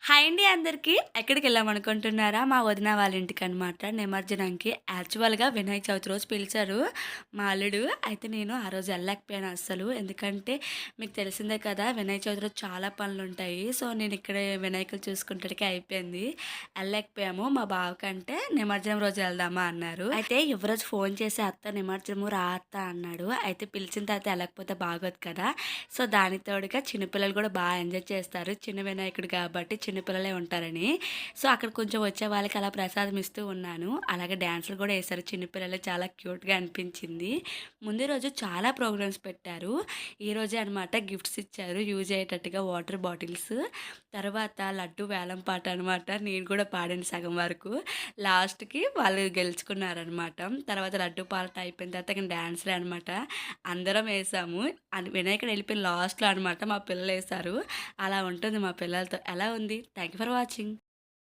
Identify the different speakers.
Speaker 1: Hi అండి అందరికీ. ఎక్కడికెళ్ళామనుకుంటున్నారా? మా వదిన వాళ్ళ ఇంటికనమాట నిమజ్జనంకి. యాక్చువల్‌గా వినాయక చవితి రోజు పిలిచారు మా అల్లుడు. అయితే నేను ఆ రోజు ఎళ్ళలేకపోయాను అస్సలు. ఎందుకంటే మీకు తెలిసిందే కదా! వినాయక చవితి రోజు చాలా పనులుంటాయి. సో, నేనిక్కడే వినాయకులు చూసుకుంటడికే అయిపోయింది. ఎళ్ళలేకపోయాము. మా బావకంటే నిమజ్జనం రోజు ఎళ్దామా అన్నారు. అయితే యువరాజు ఫోను చేసి "అత్త నిమజ్జనము రా అత్త" అన్నాడు. అయితే పిలిచిన తర్వాత ఎళ్ళకపోతే బాగోదు కదా! సో, దానికి తోడుగా చిన్నపిల్లలు కూడా ఎంజాయ్ చేస్తారు. చిన్న వినాయకుడు కాబట్టి చిన్న పిల్లలే ఉంటారని. సో, అక్కడ కొంచెం వచ్చే వాళ్ళకి అలా ప్రసాదం ఇస్తూ ఉన్నాను. అలాగే డాన్సులు కూడా ఏశారు. చిన్న పిల్లలు చాలా క్యూట్‌గా అనిపించింది. ముందు రోజు చాలా ప్రోగ్రామ్స్ పెట్టారు. ఈరోజే అనమాట గిఫ్ట్స్ ఇచ్చారు. యూజ్ అయ్యేటట్టుగా వాటర్ బాటిల్స్. తర్వాత లడ్డు వేలం పాట అనమాట. నేను కూడా పాడాను సగం వరకు. లాస్ట్‌కి వాళ్ళు గెలుచుకున్నారనమాట. తర్వాత లడ్డు పాట అయిపోయిన తర్వాత ఇంక డాన్స్‌లే అనమాట. అందరం ఏసాము. వినాయకుడు వెళ్ళిపోయిన లాస్ట్‌లో అనమాట మా పిల్లలేశారు. అలా ఉంటుంది మా పిల్లలతో. ఎలా ఉంది? Thank you for watching.